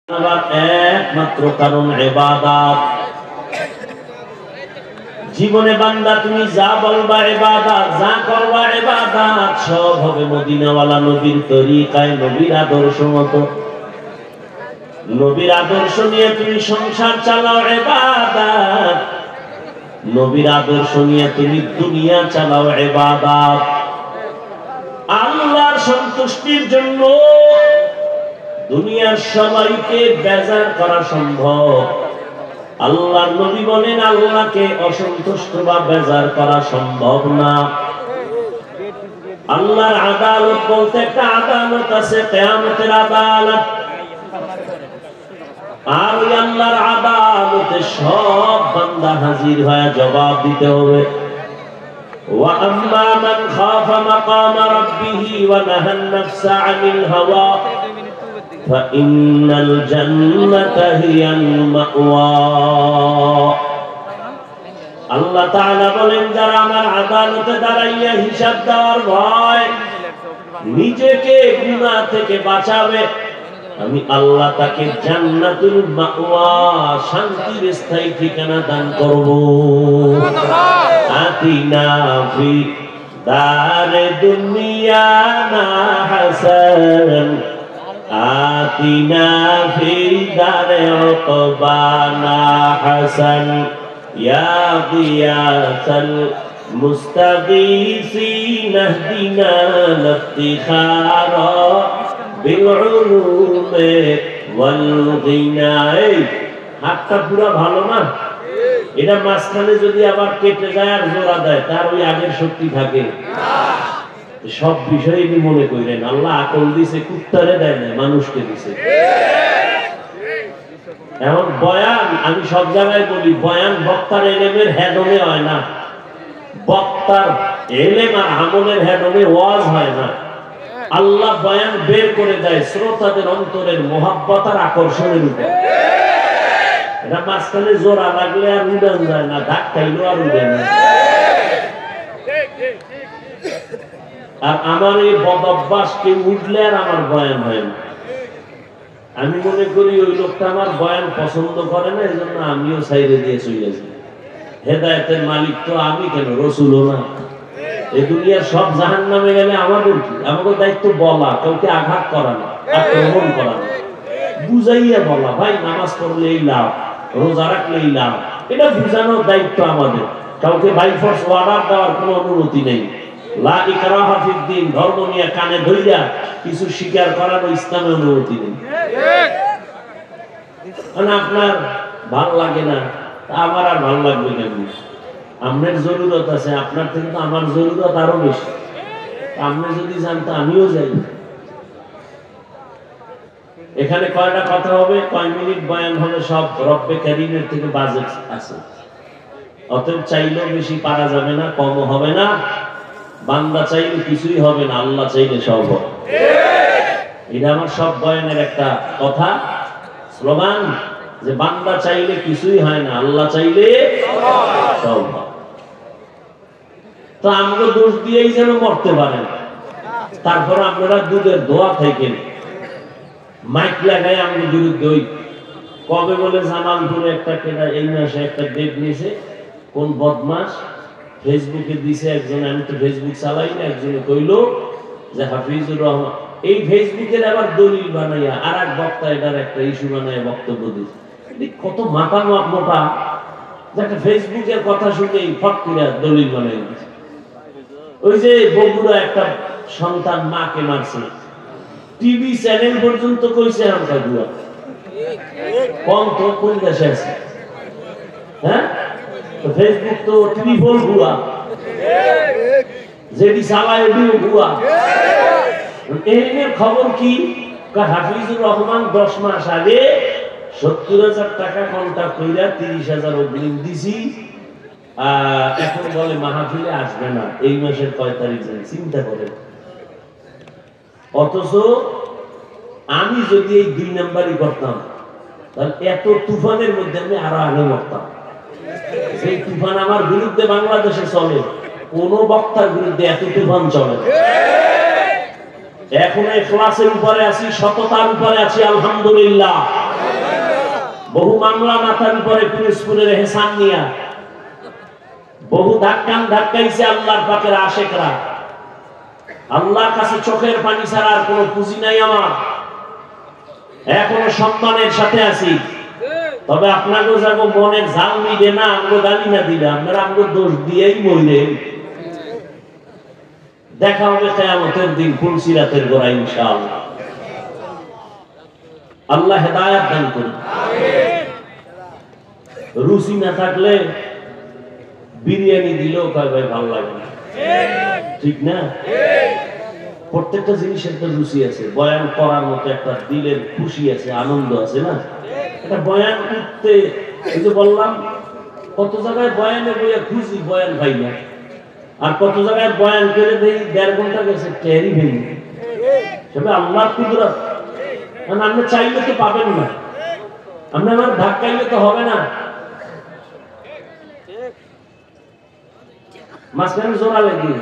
একমাত্র কারণ ইবাদত। জীবনে বান্দা তুমি যা বলবা ইবাদত, যা করবা ইবাদত, সব হবে মদিনাওয়ালা নবীর তরিকায়, নবীর আদর্শ মতো। নবীর আদর্শ নিয়ে তুমি সংসার চালাও ইবাদত, নবীর আদর্শ নিয়ে তুমি দুনিয়া চালাও ইবাদত। আল্লাহর সন্তুষ্টির জন্য দুনিয়ার সবাইকে বেজার করা সম্ভব। আল্লাহর নবী বলেন আল্লাহকে অসন্তুষ্ট বা বেজার করা সম্ভব না। আল্লাহর আদালত বলতে একটা আদালত আছে, কিয়ামতের আদালত। আর ওই আল্লাহর আদালতে সব বান্দা হাজির হয়ে জবাব দিতে হবে। ওয়া আম্মা মান খাফা মাকাম রাব্বিহি ওয়া নাহান নাফসা আনিল হাওয়া ফাইন্নাল জান্নাতা হিয়াল মাওয়া। আল্লাহ তাআলা বলেন যারা আমার আদালতে দাঁড়াইয়া হিসাব দেওয়ার ভয় নিজেকে গুনাহ থেকে বাঁচাবে, আমি আল্লাহ তাকে জান্নাতুল মাওয়া, শান্তির স্থায়ী ঠিকানা দান করব। আতিনা ফি দারে দুনিয়া না হাসান, আতিনা ফি দারে উকবানা হাসান, ইয়া গিয়াসাল মুস্তাগীসিন ইহদিনা লিফতিখারা বিলউলুমে ওয়াল গিনায়ে। হাতটা পুরো ভালো না, এটা মাঝখানে যদি আবার কেটে যায় আর জোড়া দেয় তার ওই আগের শক্তি থাকে না। সব বিষয়ে মনে করেন আল্লাহ আকল দিছে, কুত্তারে দেয় না, মানুষকে দিছে। এখন বয়ান আমি সব জায়গায় বলি, বয়ান বক্তার এলেমের হেডনে হয় না, বক্তার এলেম আর আমলের হেডনে ওয়াজ হয় না। আল্লাহ বয়ান বের করে দেয় শ্রোতাদের অন্তরের মোহাব্বত আর আকর্ষণের উপর। এটা মাঝখানে জোড়া লাগলে আর উড়ান যায় না, ধাক্কাইলো আর উড়ে না। আর আমার এই বদ অভ্যাসকে উঠলে আর আমার বয়ান হয় না। আমি মনে করি ওই লোকটা আমার বয়ান পছন্দ করে না, এই জন্য আমিও সাইডে দিয়ে চলে যাই। হেদায়েতের মালিক তো আমি কেন, রসুলও না। এই দুনিয়ার সব জাহান্নামে গেলে আমাদের কি? আমাদের দায়িত্ব বলা, কাউকে আঘাত করা না, আক্রমণ করা না, বুঝাইয়া বলা ভাই নামাজ পড়লেই লাভ, রোজা রাখলেই লাভ, এটা বুঝানোর দায়িত্ব আমাদের। কাউকে বাই ফোর্স অর্ডার দেওয়ার কোনো অনুমতি নেই। লা ইকরাহা ফিদ্দিন, ধর্ম নিয়ে কানে ধইরা কিছু স্বীকার করার ইসলামে অনুমতি নেই। মানে আপনার ভাল লাগে না, আমার আর ভাল লাগবে কেন? আপনার জরুরত আছে, আপনার থেকে তো আমার জরুরত আরো বেশি। আপনি যদি জানতো আমিও যাই। এখানে কয়টা কথা হবে, কয় মিনিট বয়ান হবে, সব রব্বে কারীমের থেকে বাজেট আছে। অতএব চাইলেও বেশি পারা যাবে না, কমও হবে না। বান্দা চাইলে কিছুই হবে না, আল্লাহ চাইলে সব হবে। এটা আমার সব বয়ানের একটা কথা, স্লোগান, যে বান্দা চাইলে কিছুই হয় না, আল্লাহ চাইলে সব হয়। তো আমাকে দোষ দিয়েই যেন মরতে পারেন। তারপর আপনারা দুধের দোয়া থাকেন, মাইক লাগাই আমাদের বিরুদ্ধে ওই কবে বলে জামালপুরে একটা কেনা এই মাসে একটা ডেট নিয়েছে, কোন বদমাস ফেসবুকে দিছে একজন, আমি তো ফেসবুক চালাই না, একজনে কইল যে হাফিজুর রহমান, এই ফেসবুকের আবার দলিল বানাইয়া আর এক বক্তা এটার একটা ইস্যু বানাইয়া বক্তব্য দিচ্ছে। কত মাথা মোটা যে একটা ফেসবুকের কথা শুনেই ফট করে দলিল বানাই দিচ্ছে। ওই যে বগুড়া একটা সন্তান মাকে মারছে, টিভি চ্যানেল পর্যন্ত কইছে আমরা গুয়া কম তো কোন দেশে আছে? হ্যাঁ, ফেসবুক তো ট্রিপল গুয়া, যেটি চালায় ওটিও গুয়া। এর খবর কি? হাফিজুর রহমান 10 মাস আগে 70,000 টাকা কন্ট্রাক্ট কইরা 30,000 অগ্রিম দিছি, এখন বলে মাহফিলে আসবে না। এই মাসের কয় তারিখ জানি, চিন্তা করেন। অথচ আমি যদি এই 2 নাম্বারই করতাম তাহলে এত তুফানের মধ্যে আমি আরো আগে মরতাম। সেই তুফান আমার বিরুদ্ধে বাংলাদেশে চলে, কোন বক্তার বিরুদ্ধে এত তুফান চলে। এখন ইখলাসের উপরে আছি, সততার উপরে আছি, আলহামদুলিল্লাহ। বহু মামলা মাথার উপরে পিরোজপুরের হেসান নিয়া, বহু ধাক্কাইছে আল্লাহর পাকের আশেকরা। আল্লাহর কাছে চোখের পানি ছাড়া আর কোনো পুঁজি নাই আমার, এখনো সম্মানের সাথে আছি। তবে আপনাকেও যাবো মনের ঝাল মিটে না, আমগো গালি না দিলে আপনারা আমগো দোষ দিয়েই মরলেন। দেখা হবে কিয়ামতের দিন ফুলসিরাতের গোড়ায় ইনশাআল্লাহ। আল্লাহ হেদায়েত দান করুন। রুচি না থাকলে বিরিয়ানি দিলেও কয় ভাই ভালো লাগে না, ঠিক না? প্রত্যেকটা জিনিসের তো রুচি আছে। বয়ান করার মতো একটা দিলের খুশি আছে, আনন্দ আছে না? এটা বয়ান করতে, এই যে বললাম কত জায়গায় বয়ানে বইয়া খুশি, বয়ান ভাই না। আর কত জায়গায় বয়ান করে দেই 1.5 ঘন্টা গেছে, টেরই ভেঙে। তবে আল্লাহর কুদরত, মানে আপনি চাইলে তো পাবেন না, আপনি আমার ধাক্কাইলে তো হবে না। মাঝখানে জোড়া লাগিয়ে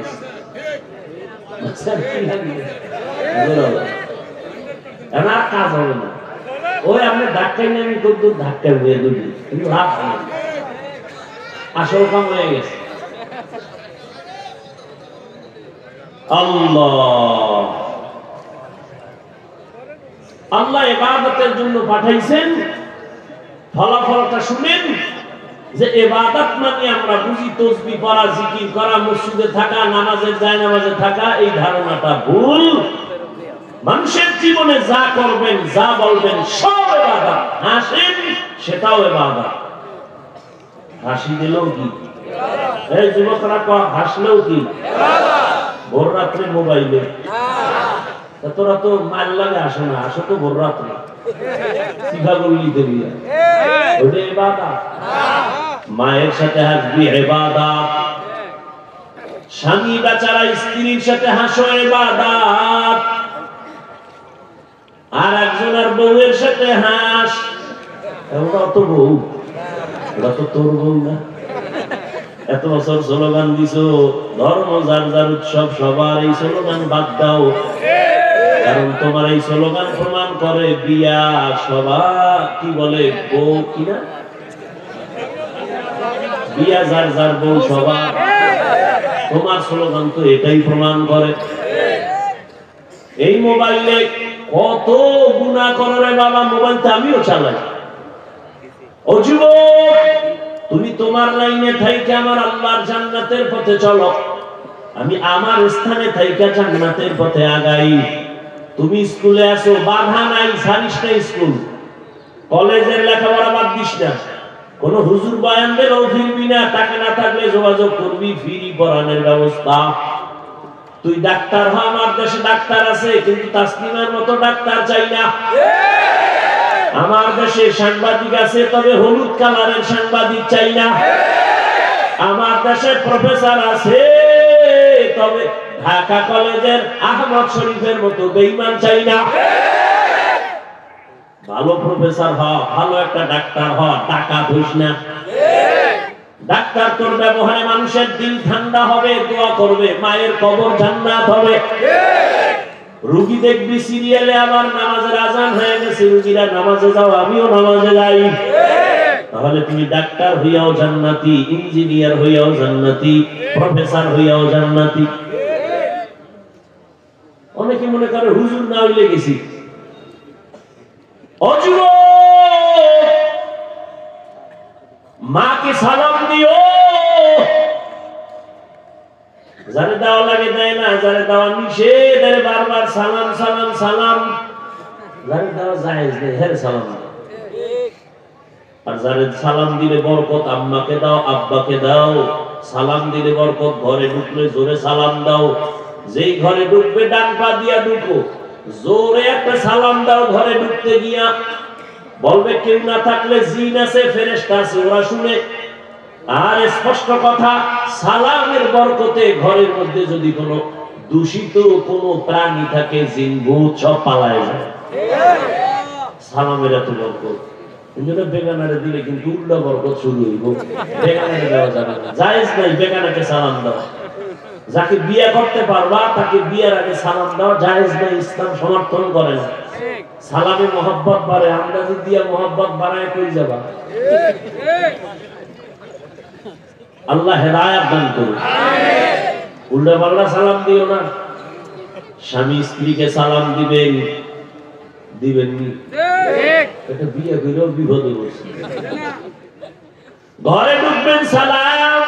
কাজ হবে না। ওই আপনি ধাক্কাই নিয়ে আমি খুব দূর ধাক্কা দিয়ে দুটি, কিন্তু লাভ হবে না, আসল কাম হয়ে গেছে। আল্লাহ আল্লাহ ইবাদতের জন্য পাঠাইছেন। ফলাফলটা শুনেন যে ইবাদত মানে আমরা বুঝি তাসবিহ পড়া, জিকির করা, মসজিদে থাকা, নামাজের জায়নামাজে থাকা। এই ধারণাটা ভুল। মানুষের জীবনে যা করবেন, যা বলবেন সব ইবাদত। হাসেন, সেটাও ইবাদত। হাসি দিলেও কি? এই যুবকরা হাসলেও কি? ভোর রাত্রে মোবাইলে। তোরা তো মাল লাগে আসো না, আসো তো ভোর রাত্রে মায়ের সাথে হাসবি ইবাদত, স্বামী বেচারা স্ত্রীর সাথে হাসো ইবাদত, আর একজনের বউয়ের সাথে হাস। ওটা তো বউ, ওটা তো তোর বউ না। এত বছর স্লোগান দিছো ধর্ম যার যার উৎসব সবার, এই স্লোগান বাদ দাও। কারণ তোমার এই স্লোগান প্রমাণ করে বিয়া সবার, কি বলে বউ কিনা, বিয়া যার যার বউ সবার। তোমার স্লোগান তো এটাই প্রমাণ করে। এই মোবাইলে কত গুনাহ করে রে বাবা, মোবাইলটা আমিও চালাই। ও যুবক, তুমি তোমার লাইনে থাইকে আমার আল্লাহর জান্নাতের পথে চলো, আমি আমার স্থানে থাইকে জান্নাতের পথে আগাই। তুমি স্কুলে আসো, বাধা নাই, ছাড়িস না স্কুল, কলেজের লেখাপড়া বাদ দিস না। কোন হুজুর বয়ান দিলেও ফিরবি না, টাকা না থাকলে যোগাযোগ করবি, ফ্রি পড়ানোর ব্যবস্থা। তুই ডাক্তার হ, আমার দেশে ডাক্তার আছে, কিন্তু তাসলিমার মতো ডাক্তার চাই না। আমার দেশে সাংবাদিক আছে, তবে হলুদ কালারের সাংবাদিক চাই না। আমার দেশে প্রফেসর আছে, তবে ঢাকা কলেজের আহমদ শরীফের মতো বেঈমান চাই না। ভালো প্রফেসর হ, ভালো একটা ডাক্তার হ, টাকা ধুস না। ডাক্তার তোর ব্যবহারে মানুষের দিল ঠান্ডা হবে, দোয়া করবে, মায়ের কবর জান্নাত হবে। রোগী দেখবি সিরিয়ালে, আবার নামাজের আজান হয়ে গেছে, রোগীরা নামাজে যাও, আমিও নামাজে যাই। তাহলে তুমি ডাক্তার হইয়াও জান্নাতি, ইঞ্জিনিয়ার হইয়াও জান্নাতি, প্রফেসর হইয়াও জান্নাতি। অনেকে মনে করে হুজুর না হইলে গেছি। মাকে সালাম দিও, যারে দেওয়া লাগে দেয় না, যারে দেওয়া নিষেধ বারবার সালাম সালাম সালাম, যারে দেওয়া জায়েজ নেই হেরে সালাম দাও। আর যারে সালাম দিলে বরকত, আম্মাকে দাও, আব্বাকে দাও। সালাম দিলে বরকত, ঘরে ঢুকলে জোরে সালাম দাও। যেই ঘরে ঢুকবে ডান পা দিয়া ঢুকো, জোরে একটা সালাম দাও। ঘরে ঢুকতে গিয়া বলবে কেউ না থাকলে জিন আছে, ফেরেশতা আছে, ওরা শুনে। আর স্পষ্ট কথা, সালামের বরকতে ঘরের মধ্যে যদি কোনো দূষিত কোনো প্রাণী থাকে, জিন ভূত সব পালায় যায়। সালামের এত বরকত। বেগানারে দিলে কিন্তু উল্টা বরকত শুরু হইব। বেগানারে দেওয়া যাবে না, জায়েজ নাই বেগানাকে সালাম দেওয়া। যাকে বিয়ে করতে পারবা তাকে বিয়ের আগে সালাম দেওয়া জায়েজ নাই, ইসলাম সমর্থন করে না। সালামে মোহাব্বত বাড়ে, আন্দাজি দিয়া মোহাব্বত বাড়ায় কই যাবা? আল্লাহ হেদায়েত দান করুন। উল্টা পাল্টা সালাম দিও না। স্বামী স্ত্রীকে সালাম দিবেন, দিবেননি? এটা বিয়ে করেও বিপদে বসে। ঘরে ঢুকবেন সালাম,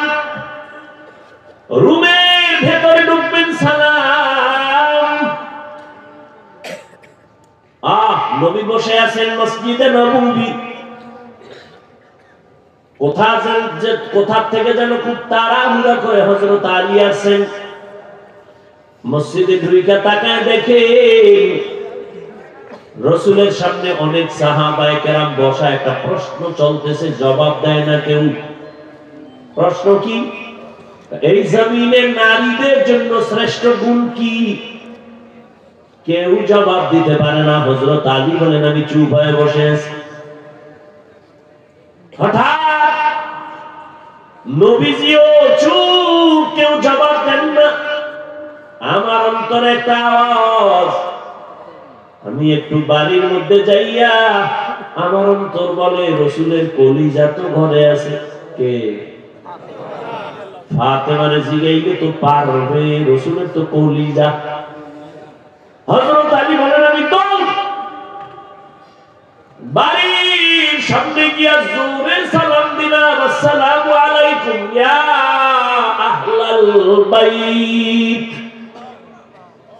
রুমের ভেতরে ঢুকবেন সালাম। নবী বসে আছেন মসজিদে নববী, কোথা থেকে যেন খুব তাড়াহুড়া করে হযরত আলী আসেন। মসজিদে ঢুকে তাকায় দেখে রাসূলের সামনে অনেক সাহাবায়ে কেরাম বসা, একটা প্রশ্ন চলতেছে, জবাব দেয় না কেউ। প্রশ্ন কি? এই জমিনে নারীদের জন্য শ্রেষ্ঠ গুণ কি? কেউ জবাব দিতে পারে না। হযরত আলী বলেন, আমি চুপ হয়ে বসে আছি। হঠাৎ নবীজিও চুপ, কেউ জবাব দেন না। আমার অন্তরে একটা আওয়াজ, আমি একটু বাড়ির মধ্যে যাইয়া আমার অন্তর বলে রাসূলের কলিজা তো ঘরে আছে। কে? ফাতেমারে জিগাইলে তো পারবে, রাসূলের তো কলিজা। হযরত আলী বলেন, আমি তো বাড়ির সামনে গিয়া জোরে সালাম দিলাম, আসসালামু আলাইকুম ইয়া আহলাল বাইত।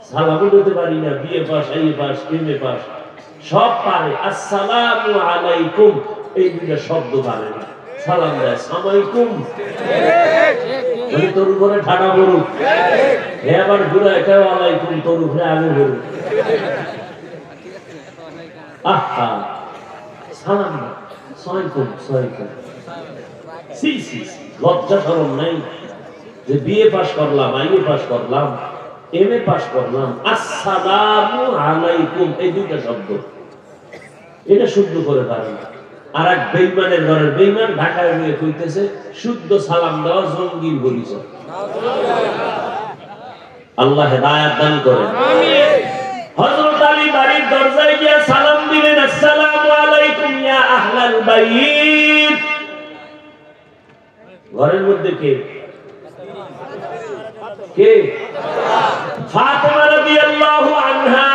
সালাম দিতে পারি না, বিএ পাস, এই পাস, এমএ পাস সব পারে, আসসালামু আলাইকুম এই দুইটা শব্দ পারে না। সালাম দেয় সালামালাইকুম, তোর উপরে ঠাডা করুক, হে আবার ঘুরায় কেউ আলাইকুম, তোর উপরে আগে করুক। আহা, সালাম না, সালামালাইকুম, সালামালাইকুম। সি সি সি, লজ্জা শরম নাই যে বিএ পাস করলাম, আইএ পাস করলাম, এমএ পাস করলাম, আসসালামু আলাইকুম এই দুইটা শব্দ এটা শুদ্ধ করে পারে না। আর এক বেঈমানের ঘরের বেঈমান ঢাকায় গিয়ে কইতেছে শুদ্ধ সালাম দেওয়া জঙ্গির পরিচয়। আল্লাহ হেদায়েত দান করেন। আমিন। হযরত আলী বাড়ির দরজায় গিয়ে সালাম দিলেন, আসসালামু আলাইকুম ইয়া আহলাল বাইত। ঘরের মধ্যে কে? কে? ফাতেমা রাদিয়াল্লাহু আনহা।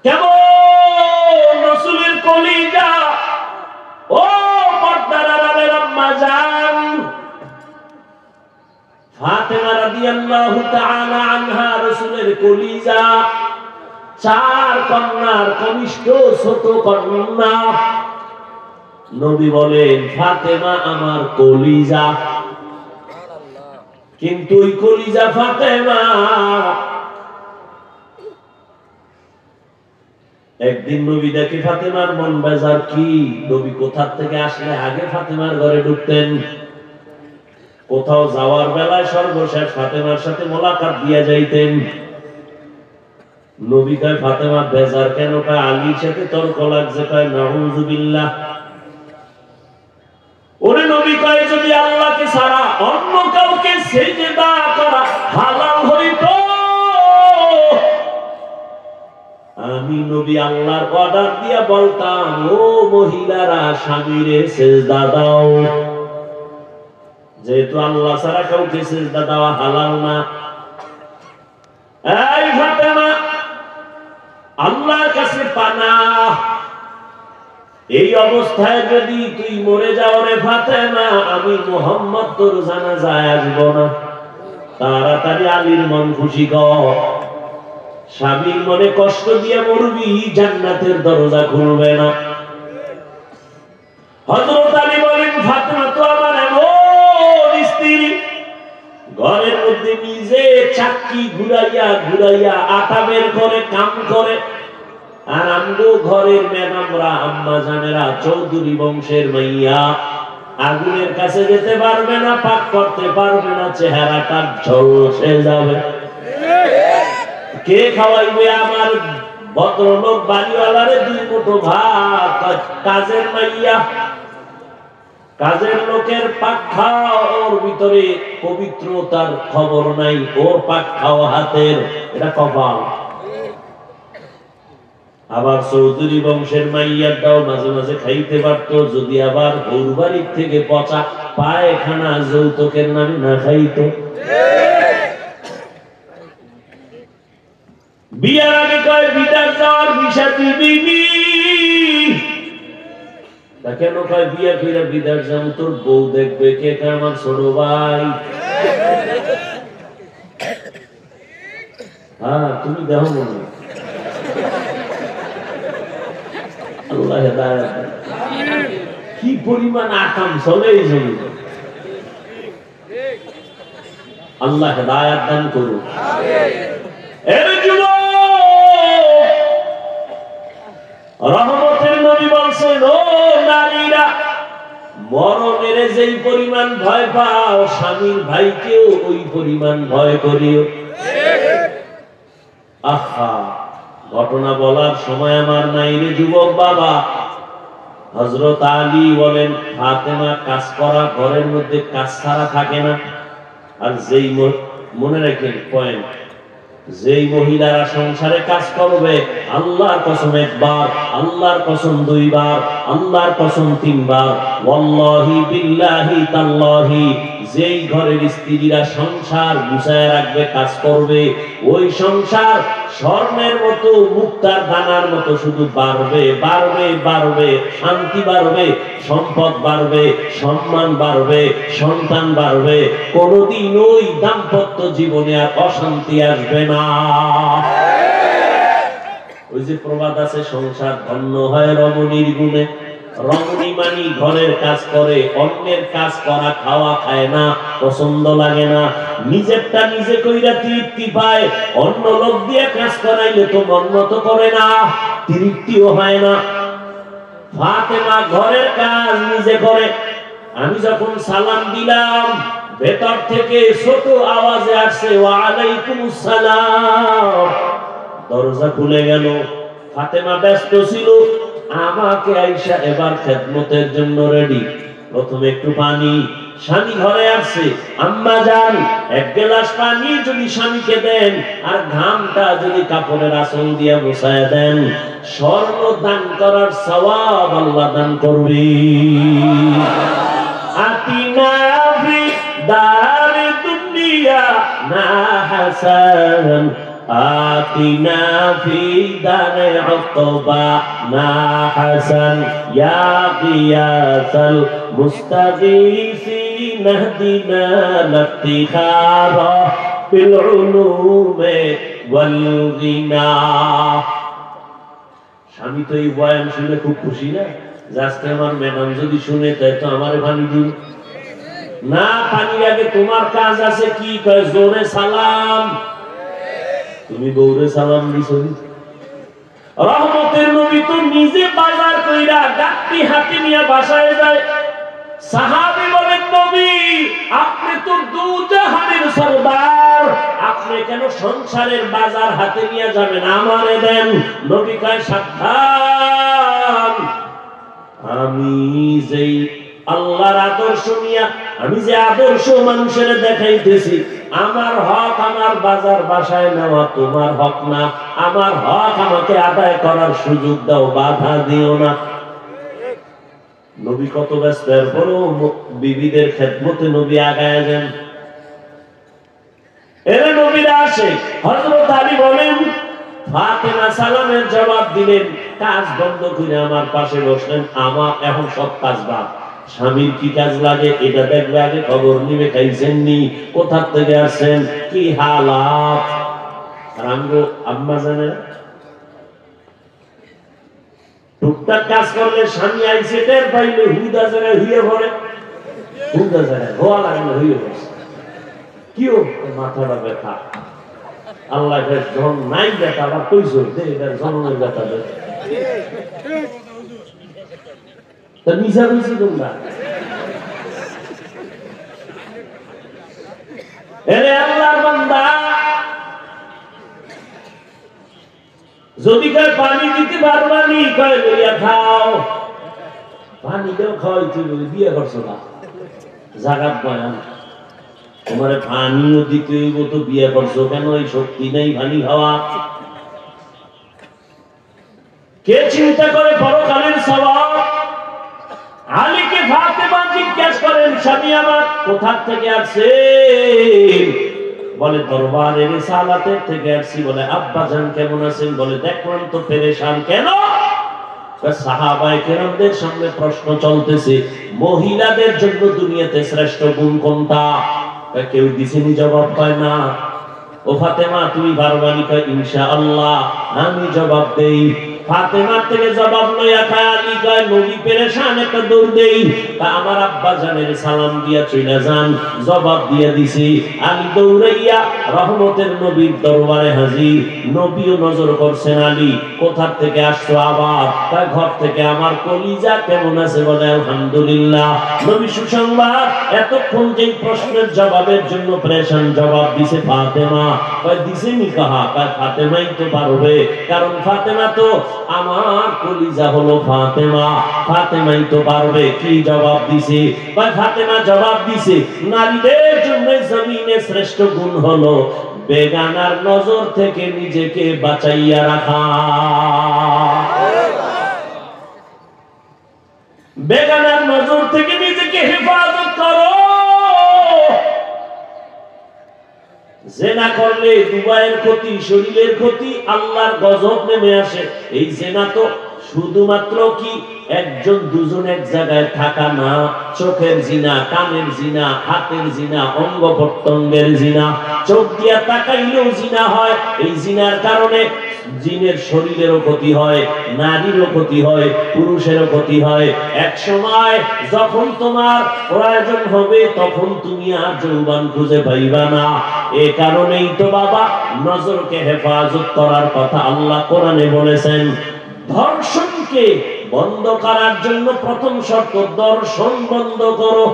কেমন রাসূলের কলিজা, ও পর্দার আড়ালের আম্মা জান ফাতেমা রাদিয়াল্লাহু তাআলা আনহা, রাসূলের কলিজা, চার কন্যার কনিষ্ঠ ছোট কন্যা। নবী বলেন, ফাতেমা আমার কলিজা, কিন্তু ওই কলিজা ফাতেমা একদিন নবী দেখে ফাতেমার মন বেজার। কি? নবী কোথা থেকে আসলে আগে ফাতেমার ঘরে ঢুকতেন, কোথাও যাওয়ার বেলায় সর্বশেষ ফাতেমার সাথে মোলাকাত দিয়া যাইতেন। নবী কয়, ফাতেমা বেজার কেন? কয়, আলীর সাথে তর্ক লাগছে। কয়, নাউযুবিল্লাহ। ওরে নবী কয়, যদি আল্লাহকে ছাড়া অন্য কাউকে সিজদা করা হালাল হইতো, আমি নবী আল্লাহর অর্ডার দিয়া বলতাম, ও মহিলারা স্বামীরে সিজদা দাও। যেহেতু আল্লাহ ছাড়া কাউকে সিজদা দেওয়া হালাল না। এই ফাতেমা, আল্লাহর কাছে পানাহ, এই অবস্থায় যদি তুই মরে যাও রে ফাতেমা, আমি মুহাম্মদ তোর জানাজায় আসব না। তাড়াতাড়ি আলীর মন খুশি কর। স্বামীর মনে কষ্ট দিয়ে মরবি, জান্নাতের দরজা খুলবে না। হযরত আলী বলেন, ফাতেমা তো আমার এমন স্ত্রী, ঘরের মধ্যে নিজে চাক্কি ঘুরাইয়া ঘুরাইয়া আটা বের করে কাম করে। আর আমগো ঘরের ম্যাডামরা, আম্মা জানেরা, চৌধুরী বংশের মাইয়া, আগুনের কাছে যেতে পারবে না, পাক করতে পারবে না, চেহারাটা ঝলসে যাবে। কে খাওয়াইবে আমার ভদ্রলোক বাড়িওয়ালারে দুই মুঠো ভাত? কাজের মাইয়া, কাজের লোকের পাক খাওয়া, ওর ভিতরে পবিত্রতার খবর নাই, ওর পাক খাওয়া হাতের, এটা কপাল। আবার চৌধুরী বংশের মাইয়াটাও মাঝে মাঝে খাইতে পারত, যদি আবার বউর বাড়ির থেকে পচা পায়খানা যৌতুকের নামে না খাইতো। বিয়ার আগে কয় বিদার যাওয়ার বিষা দিবি, কেন কয় বিয়া ফিরা বিদার যাও, তোর বউ দেখবে কে? আমার ছোট ভাই। হ্যাঁ তুমি দেখো মনে, আল্লাহ হেদায়েত কি পরিমাণ আকাম চলে এই জমি, আল্লাহ হেদায়েত দান করুন। রহমতের নবী বলছেন, ও নারীরা, মরণের যেই পরিমাণ ভয় পাও, স্বামীর ভাইকেও ওই পরিমাণ ভয় করিও। আহা, ঘটনা বলার সময় আমার নাই রে যুবক বাবা। হযরত আলী বলেন, ফাতেমা কাজ করা ঘরের মধ্যে কাজ ছাড়া থাকে না। আর যেই মনে রাখেন পয়েন্ট, যেই মহিলারা সংসারে কাজ করবে, আল্লাহর কসম একবার, আল্লাহর কসম দুইবার, আল্লাহর কসম তিনবার, ওয়াল্লাহি বিল্লাহি তাল্লাহি, যেই ঘরের স্ত্রীরা সংসার গুছায় রাখবে, কাজ করবে, ওই সংসার স্বর্ণের মতো, মুক্তার দানার মতো শুধু বাড়বে, বাড়বে, বাড়বে, শান্তি বাড়বে, সম্পদ বাড়বে, সম্মান বাড়বে, সন্তান বাড়বে, কোনদিন ওই দাম্পত্য জীবনে আর অশান্তি আসবে না। ওই যে প্রবাদ আছে, সংসার ধন্য হয় রমণীর গুণে। রমণী মানি ঘরের কাজ করে, অন্যের কাজ করা খাওয়া খায় না, পছন্দ লাগে না, নিজেরটা নিজে কইরা তৃপ্তি পায়, অন্য লোক দিয়ে কাজ করাইলে তো মন মতো করে না, তৃপ্তিও হয় না। ফাতেমা ঘরের কাজ নিজে করে। আমি যখন সালাম দিলাম, ভেতর থেকে ছোট আওয়াজে আসছে, ওয়া আলাইকুমুস সালাম। দরজা খুলে গেল। ফাতেমা ব্যস্ত ছিল, আমাকে আয়েশা এবার খেদমতের জন্য রেডি। প্রথমে একটু পানি, স্বামী ঘরে আসছে, আম্মা জান এক গ্লাস পানি যদি স্বামীকে দেন, আর ঘামটা যদি কাপড়ের আঁচল দিয়ে মুছায় দেন, স্বর্ণ দান করার সওয়াব আল্লাহ দান করবে। আতিনা ফি দারি দুনিয়া না হাসান, আতিনা ফি দারে উকবা না হাসান, ইয়া গিয়াসাল মুস্তাগীসিন ইহদিনা লিফতিখারা বিল উলুমে ওয়াল গিনা। স্বামী তো এই বয়ান শুনে খুব খুশি না, আজকে আমার ম্যাডাম যদি শুনে তাই তো আমারে পানি দিন না। পানির আগে তোমার কাজ আছে, কি কয়? জোরে সালাম। তুমি বউরে সালাম দিছো। রহমতের নবী তো নিজে বাজার কইরা গাত্তি হাতে নিয়ে বাসায় যায়। সাহাবী বলেন, নবী আপনি তো দুজাহানের সরদার, আপনি কেন সংসারের বাজার হাতে নিয়ে যাবেন? আমারে দেন। নবী কয়, সাবধান, আমি যেই আল্লাহর আদর্শ নিয়ে, আমি যে আদর্শ মানুষের দেখাইতেছি, আমার হক আমার বাজার বাসায় নেওয়া তোমার হক না। আমার হক আমাকে আদায় করার সুযোগ দাও, বাধা দিও না। নবী কত ব্যস্ত, এরপরও বিবিদের খেদমতে নবী আগায় যান। এর নবীরা আসে। হযরত আলী বলেন, ফাতেমা সালামের জবাব দিলেন, কাজ বন্ধ করে আমার পাশে বসলেন। আমার এখন সব কাজ বাদ, স্বামীর কি কাজ লাগে এটা দেখবে, আগে খবর নিবে, খাইছেন নি, কোথা থেকে আসছেন, কি হালাত। রাঙ্গো আম্মা জানে টুকটাক কাজ করলে স্বামী আইসে টের পাইলে হুদা জায়গায় হইয়ে পড়ে, হুদা জায়গায় ধোয়া লাগলে হইয়ে পড়ছে, কি মাথাটা ব্যথা। আল্লাহ জন নাই ব্যথা, আবার কইছো জন্মের ব্যথা দেয়। মিশা কইছি তোমরা। এরে আল্লাহর বান্দা, যদি কয় পানি দিতে পারবানি, কয় লইয়া খাও। পানি দেও, খাওয়াইতে বলি, বিয়ে করছো না, জাগাত বয়ান, তোমার পানিও দিতে হইব তো, বিয়ে করছো কেন? এই শক্তি নেই পানি খাওয়া। কে চিন্তা করে পরকালের সওয়াব? আলীকে ফাতেমা জিজ্ঞেস করেন, স্বামী আমার কোথা থেকে আসছে? বলে দরবারে রিসালাতের থেকে আসছি। বলে আব্বা জান কেমন আছেন? বলে দেখলাম তো পেরেশান। কেন? সাহাবায়ে কেরামদের সামনে প্রশ্ন চলতেছে, মহিলাদের জন্য দুনিয়াতে শ্রেষ্ঠ গুণ কোনটা? কেউ দিছেনি জবাব পায় না। ও ফাতেমা তুমি বারবারই কয় ইনশাআল্লাহ, আমি জবাব দেই। ফাতেমার থেকে জবাব লইয়া খায় আলী কয় নবী পেরেশান, একটা দৌড় দেই। তা আমার আব্বা জানের সালাম দিয়া চইলা যান, জবাব দিয়া দিছি। আলী দৌড়াইয়া রহমতের নবীর দরবারে হাজির। নবীও নজর করছেন, আলী কোথা থেকে আসছো? আবার তার ঘর থেকে। আমার কলিজা কেমন আছে? বলে আলহামদুলিল্লাহ। নবী সুসংবাদ। এতক্ষণ যে প্রশ্নের জবাবের জন্য পেরেশান, জবাব দিছে ফাতেমা। কয় দিছেনি কাহা? কয় ফাতেমাই তো পারবে, কারণ ফাতেমা তো আমার কলিজা হলো ফাতেমা, ফাতেমাই তো পারবে। কি জবাব দিছে? কয় ফাতেমা জবাব দিছে, নারীদের জন্য জমিনে শ্রেষ্ঠ গুণ হলো বেগানার নজর থেকে নিজেকে বাঁচাইয়া রাখা। বেগানার নজর থেকে নিজেকে হেফাজত করো। জেনা করলে দুবাইয়ের ক্ষতি, শরীরের ক্ষতি, আল্লাহর গজব নেমে আসে। এই জেনা তো শুধুমাত্র কি একজন দুজন এক জায়গায় থাকা না, চোখের জিনা, কানের জিনা, হাতের জিনা, অঙ্গ প্রত্যঙ্গের জিনা। চোখ দিয়া তাকাইলেও জিনা হয়। এই জিনার কারণে জিনের শরীরেরও ক্ষতি হয়, নারীরও ক্ষতি হয়, পুরুষেরও ক্ষতি হয়। এক সময় যখন তোমার প্রয়োজন হবে তখন তুমি আর যৌবন খুঁজে পাইবা না। এ কারণেই তো বাবা নজরকে হেফাজত করার কথা আল্লাহ কোরআনে বলেছেন। ধর্ষণকে বন্ধ করার জন্য প্রথম শর্ত দর্শন বন্ধ করো।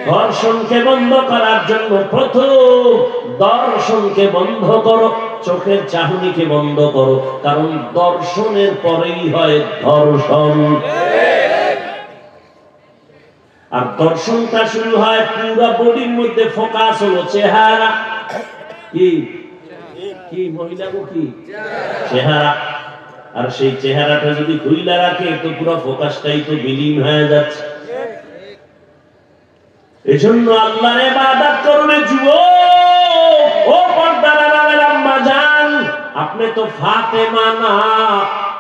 ধর্ষণকে বন্ধ করার জন্য প্রথম দর্শনকে বন্ধ করো, চোখের চাহনিকে বন্ধ করো, কারণ দর্শনের পরেই হয় ধর্ষণ। আর দর্শনটা শুরু হয় পুরো বডির মধ্যে, ফোকাস হলো চেহারা। কি কি মহিলা কি চেহারা। আর সেই চেহারাটা যদি খুইলা রাখে তো পুরো ফোকাসটাই তো বিলীন হয়ে যাচ্ছে। এজন্য আল্লাহর ইবাদত করবে যুবক, ও পর্দার আড়ালের আম্মা জান, আপনি তো ফাতেমা না,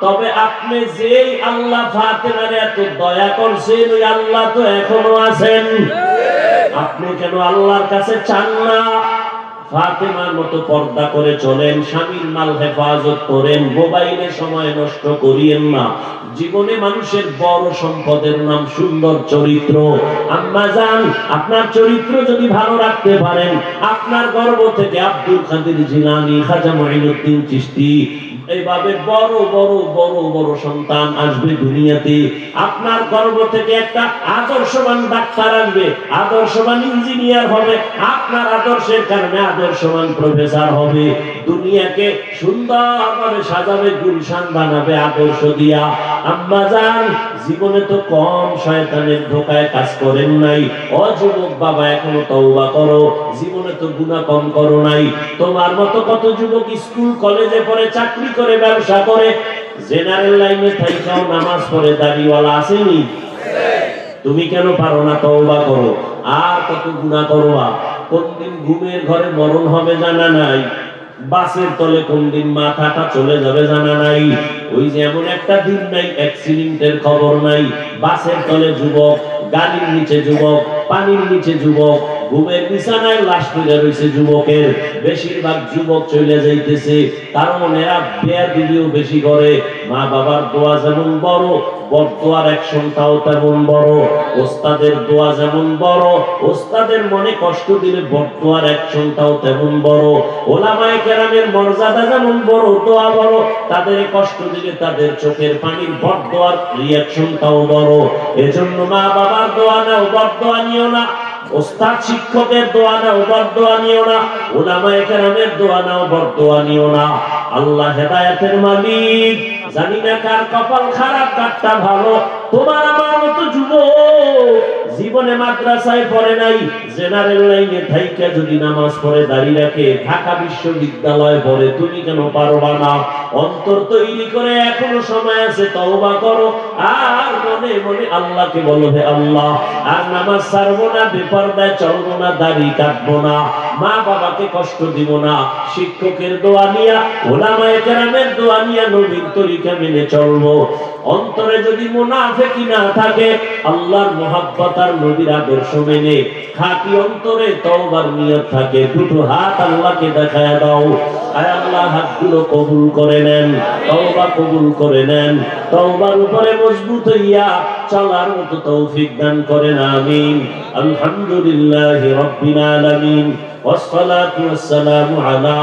তবে আপনি যেই আল্লাহ ফাতেমারে এত দয়া করছেন, ওই আল্লাহ তো এখনো আছেন। আপনি কেন আল্লাহর কাছে চান না? ফাতেমার মতো পর্দা করে চলেন, স্বামীর মাল হেফাজত করেন, মোবাইলে সময় নষ্ট করিয়েন না। জীবনে মানুষের বড় সম্পদের নাম সুন্দর চরিত্র। আম্মা জান, আপনার চরিত্র যদি ভালো রাখতে পারেন, আপনার গর্ভ থেকে আব্দুল কাদের জিলানী, খাজা মুঈনুদ্দিন চিশতি এইভাবে বড় বড় বড় বড় সন্তান আসবে দুনিয়াতে। আপনার গর্ভ থেকে একটা আদর্শবান ডাক্তার আসবে, আদর্শবান ইঞ্জিনিয়ার হবে, আপনার আদর্শের কারণে আদর্শবান প্রফেসর হবে। দুনিয়াকে সুন্দরভাবে সাজাবে, গুলশান বানাবে আদর্শ দিয়া। আম্মা জান, জীবনে তো কম শয়তানের ধোকায় কাজ করেন নাই। ও যুবক বাবা, এখনো তওবা করো। জীবনে তো গুনাহ কম করো নাই। তোমার মতো কত যুবক স্কুল কলেজে পড়ে, চাকরি করে, ব্যবসা করে, জেনারেল লাইনে থাইকাও নামাজ পড়ে দাড়িওয়ালা আসেনি? তুমি কেন পারো না? তওবা করো। আর কত গুনাহ করবা। কোন দিন ঘুমের ঘরে মরণ হবে জানা নাই, বাসের তলে কোন দিন মাথাটা চলে যাবে জানা নাই। ওই যে এমন একটা দিন নাই অ্যাক্সিডেন্টের খবর নাই। বাসের তলে যুবক, গাড়ির নিচে যুবক, পানির নিচে যুবক, ঘুমের বিছানায় লাশ পড়ে রয়েছে যুবকের। বেশিরভাগ যুবক চলে যাইতেছে, কারণ এরা বেয়াদবিও বেশি করে। মা বাবার দোয়া যেমন বড়, বড়দোয়ার অ্যাকশনটাও তেমন বড়। ওস্তাদের দোয়া যেমন বড়, ওস্তাদের মনে কষ্ট দিলে বড়দোয়ার অ্যাকশনটাও তেমন বড়। ওলামায়ে কেরামের মর্যাদা যেমন বড়, দোয়া বড়, তাদের কষ্ট দিলে তাদের চোখের পানির বড়দোয়ার রিঅ্যাকশনটাও বড়। এজন্য মা বাবার দোয়া নাও, বড়দোয়া নিও না। ওস্তাদ শিক্ষকের দোয়া নাও, বড়দোয়া নিও না। উলামায়ে কেরামের দোয়া নাও, বড়দোয়া নিও না। আল্লাহ হেদায়েতের মালিক। জানি না কার কপাল খারাপ, কারটা ভালো। তোমার আমার মতো যুবক জীবনে মাদ্রাসায় পড়ে নাই, জেনারেল লাইনে থাইকা যদি নামাজ পড়ে দাঁড়িয়ে রাখে, ঢাকা বিশ্ববিদ্যালয়ে পড়ে, তুমি কেন পারবা না? অন্তর তৈরি করে এখনো সময় আছে, তওবা করো। আর মনে মনে আল্লাহকে বলো, হে আল্লাহ, আর নামাজ ছাড়বো না, বেপরদায় চলবো না, দাড়ি কাটবো না, মা বাবাকে কষ্ট দিব না, শিক্ষকের দোয়া নিয়া, ওলামায়ে কেরামের দোয়া নিয়া নবীর তরিকা মেনে চলবো। অন্তরে যদি মুনাফিকি না থাকে, আল্লাহর মুহাব্বত আর নবীর আদর্শ মেনে খাঁটি অন্তরে তওবার নিয়ত থাকে, দুটো হাত আল্লাহকে দেখায় দাও। আয় আল্লাহ, হাতগুলো কবুল করে নেন, তওবা কবুল করে নেন, তওবার উপরে মজবুত হইয়া চলার মতো তৌফিক দান করেন, আমিন। আলহামদুলিল্লাহি রাব্বিল আলামিন, والصلاة والسلام على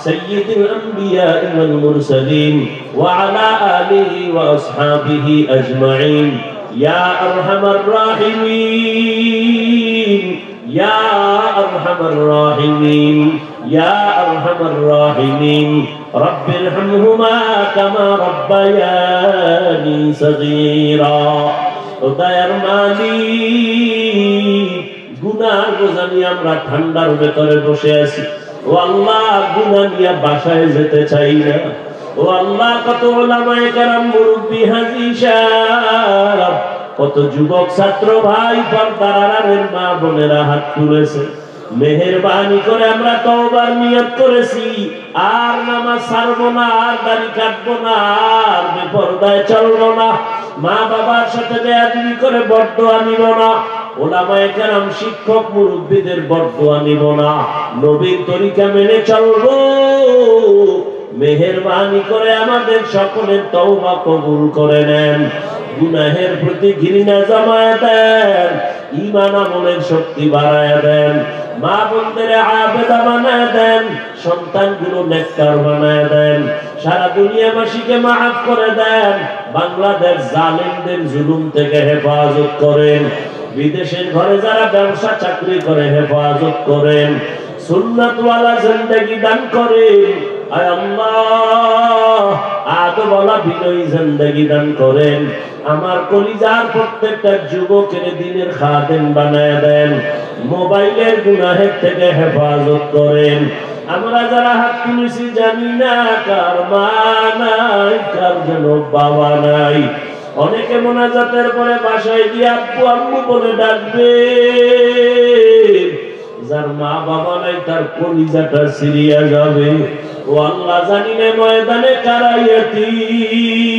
سيد الأنبياء والمرسلين وعلى آله وأصحابه أجمعين. يا أرحم الراحمين، يا أرحم الراحمين، يا أرحم الراحمين، رب ارحمهما كما ربياني صغيرا. দয়ার মালিক, গুনার বোঝা নিয়ে আমরা ঠান্ডার ভেতরে বসে আছি। ও আল্লাহ, গুনাহ নিয়ে বাসায় যেতে চাই না। ও আল্লাহ, কত ওলামায়ে কেরাম, মুরব্বি, হাজী সাহেব, কত যুবক ছাত্র ভাই, পর্দার আড়ালের মা বোনেরা হাত তুলেছে। মেহেরবানি করে আমরা তওবার নিয়ত করেছি, আর নামাজ ছাড়বো না, আর দাড়ি কাটবো না, আর বেপরদায় চলবো না, মা বাবার সাথে বেয়াদবি করে বরদোয়া নিব না, ওলামায়ে কেরাম, শিক্ষক মুরব্বিদের বরদোয়া নিব না, নবীর তরিকা মেনে চলবো। মেহেরবানি করে আমাদের সকলের তওবা কবুল করে নেন, গুনাহের প্রতি ঘৃণা জমায়ে দেন, ঈমান আমলের শক্তি বাড়ায় দেন, মা বোনদের আবেদা বানায় দেন, সন্তানগুলো নেককার বানায় দেন, সারা দুনিয়াবাসীকে মাফ করে দেন, বাংলাদেশ জালেমদের জুলুম থেকে হেফাজত করেন, বিদেশের ঘরে যারা ব্যবসা চাকরি করে হেফাজত করেন, সুন্নাতওয়ালা জিন্দেগি দান করেন। আয় আল্লাহ, আদবওয়ালা বিনয়ী জিন্দেগি দান করেন। আমার কলিজার প্রত্যেকটা যুবকের দিনের খাদেম বানায় দেন, মোবাইলের গুনাহের থেকে হেফাজত করেন। আমরা যারা হাত তুলেছি, জানি না কার মা নাই, কার যেন বাবা নাই। অনেকে মোনাজাতের পরে বাসায় গিয়ে আব্বু আম্মু বলে ডাকবে, যার মা বাবা নাই তার কলিজাটা ছিঁড়িয়া যাবে। ও আল্লাহ, জানি না ময়দানে কারা ইয়াতীম,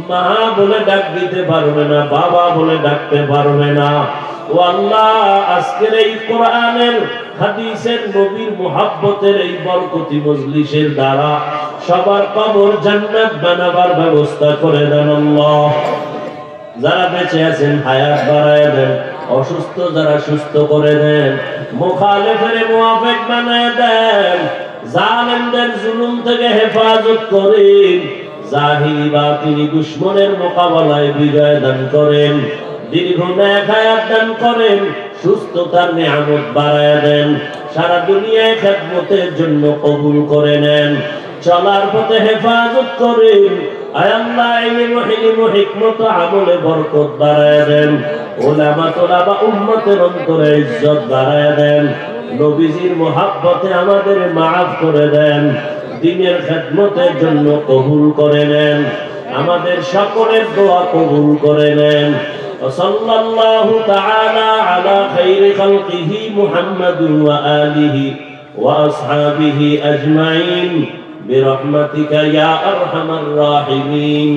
মা বলে ডাক দিতে পারবে না, বাবা বলে ডাকতে পারবে না। ও আল্লাহ, আজকের এই কোরআনের, হাদিসের, নবীর মুহাব্বতের এই বরকতি মজলিসের দ্বারা সবার কবর জান্নাত বানাবার ব্যবস্থা করে দেন আল্লাহ। যারা বেঁচে আছেন হায়াত বাড়ায় দেন, অসুস্থ যারা সুস্থ করে দেন, মুখালেফের মুওয়াফিক বানায় দেন, জালেমদের জুলুম থেকে হেফাজত করেন, জাহিরি বাতিনি দুশমনের মোকাবেলায় বিজয় দান করেন, দীর্ঘ নেক হায়াত দান করেন, সুস্থতার নিয়ামত বাড়ায় দেন, সারা দুনিয়ায় খেদমতের জন্য কবুল করে নেন, চলার পথে হেফাজত করেন। আয় আল্লাহ, ইলম, হিলম, হিকমত, আমলে বরকত বাড়ায় দেন, উলামা তোলাবা উম্মতের অন্তরে ইজ্জত বাড়ায় দেন, নবীজির মুহাব্বতে আমাদের মাফ করে দেন, দ্বীনের খেদমতের জন্য কবুল করে নেন, আমাদের সকলের দোয়া কবুল করে নেন। وصلى الله تعالى على خير خلقه محمد وآله وأصحابه أجمعين برحمتك يا أرحم الراحمين.